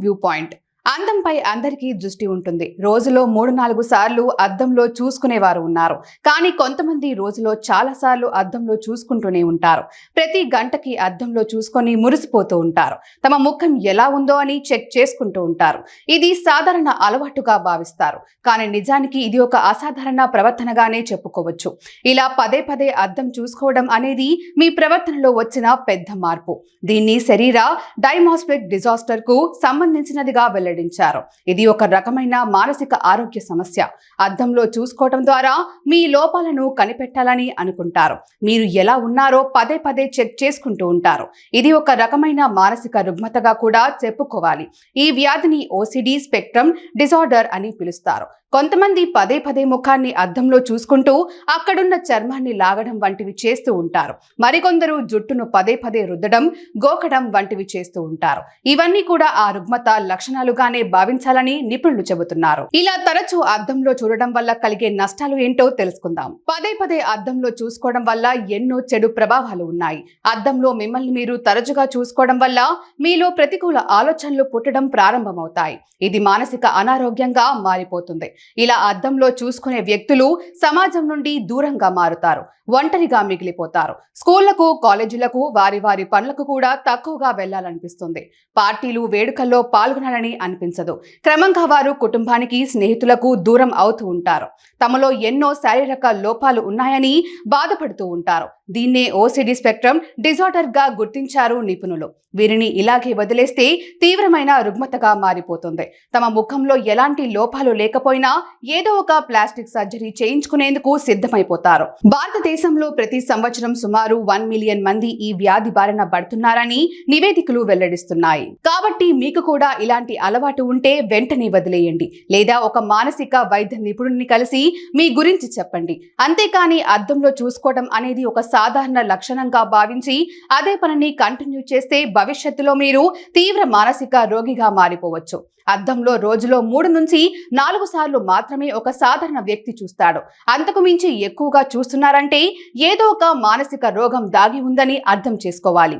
View point. అందంపై అందరికీ దృష్టి ఉంటుంది. రోజులో 3-4 సార్లు అద్దంలో చూసుకునేవారు ఉన్నారు. కానీ కొంతమంది రోజులో చాలా సార్లు అద్దంలో చూసుకుంటూనే ఉంటారు. ప్రతి గంటకి అద్దంలో చూసుకొని మురిసిపోతూ ఉంటారు. తమ ముఖం ఎలా ఉందో అని చెక్ చేసుకుంటూ ఉంటారు. ఇది సాధారణ అలవాటుగా భావిస్తారు. కానీ నిజానికి ఇది ఒక అసాధారణ ప్రవర్తనగానే చెప్పుకోవచ్చు. ఇలా పదే పదే అద్దం చూసుకోవడం అనేది మీ ప్రవర్తనలో వచ్చిన పెద్ద మార్పు. దీన్ని శరీర డైమాస్ఫిక్ డిజాస్టర్ కు సంబంధించినదిగా వెల్లడించారు. ఇది ఒక రకమైన మానసిక ఆరోగ్య సమస్య. అద్దంలో చూసుకోవడం ద్వారా మీ లోపాలను కనిపెట్టాలని అనుకుంటారు. మీరు ఎలా ఉన్నారో పదే పదే చెక్ చేసుకుంటూ ఉంటారు. ఇది ఒక రకమైన మానసిక రుగ్మతగా కూడా చెప్పుకోవాలి. ఈ వ్యాధిని ఓసిడి స్పెక్ట్రమ్ డిజార్డర్ అని పిలుస్తారు. కొంతమంది పదే పదే ముఖాన్ని అద్దంలో చూసుకుంటూ అక్కడున్న చర్మాన్ని లాగడం వంటివి చేస్తూ ఉంటారు. మరికొందరు జుట్టును పదే పదే రుద్దడం, గోకడం వంటివి చేస్తూ ఉంటారు. ఇవన్నీ కూడా ఆ రుగ్మత లక్షణాలుగానే భావించాలని నిపుణులు చెబుతున్నారు. ఇలా తరచూ అద్దంలో చూడడం వల్ల కలిగే నష్టాలు ఏంటో తెలుసుకుందాం. పదే పదే అద్దంలో చూసుకోవడం వల్ల ఎన్నో చెడు ప్రభావాలు ఉన్నాయి. అద్దంలో మిమ్మల్ని మీరు తరచుగా చూసుకోవడం వల్ల మీలో ప్రతికూల ఆలోచనలు పుట్టడం ప్రారంభమవుతాయి. ఇది మానసిక అనారోగ్యంగా మారిపోతుంది. ఇలా అద్దంలో చూసుకునే వ్యక్తులు సమాజం నుండి దూరంగా మారుతారు. ఒంటరిగా మిగిలిపోతారు. స్కూళ్లకు, కాలేజీలకు, వారి వారి పనులకు కూడా తక్కువగా వెళ్లాలనిపిస్తుంది. పార్టీలు, వేడుకల్లో పాల్గొనాలని అనిపించదు. క్రమంగా వారు కుటుంబానికి, స్నేహితులకు దూరం అవుతూ ఉంటారు. తమలో ఎన్నో శారీరక లోపాలు ఉన్నాయని బాధపడుతూ ఉంటారు. దీన్నే ఓసిడి స్పెక్ట్రమ్ డిజార్డర్ గా గుర్తించారు నిపుణులు. వీరిని ఇలాగే వదిలేస్తే తీవ్రమైన రుగ్మతగా మారిపోతుంది. తమ ముఖంలో ఎలాంటి లోపాలు లేకపోయినా ఏదో ఒక ప్లాస్టిక్ సర్జరీ చేయించుకునేందుకు సిద్ధమైపోతారు. భారతదేశంలో ప్రతి సంవత్సరం సుమారు 1 మిలియన్ మంది ఈ వ్యాధి బారిన పడుతున్నారని నివేదికలు వెల్లడిస్తున్నాయి. కాబట్టి మీకు కూడా ఇలాంటి అలవాటు ఉంటే వెంటనే వదిలేయండి. లేదా ఒక మానసిక వైద్య నిపుణుడిని కలిసి మీ గురించి చెప్పండి. అంతేకాని అద్దంలో చూసుకోవడం అనేది ఒక సాధారణ లక్షణంగా భావించి అదే పనిని కంటిన్యూ చేస్తే భవిష్యత్తులో మీరు తీవ్ర మానసిక రోగిగా మారిపోవచ్చు. అద్దంలో రోజులో 3-4 సార్లు మాత్రమే ఒక సాధారణ వ్యక్తి చూస్తాడు. అంతకు మించి ఎక్కువగా చూస్తున్నారంటే ఏదో ఒక మానసిక రోగం దాగి ఉందని అర్థం చేసుకోవాలి.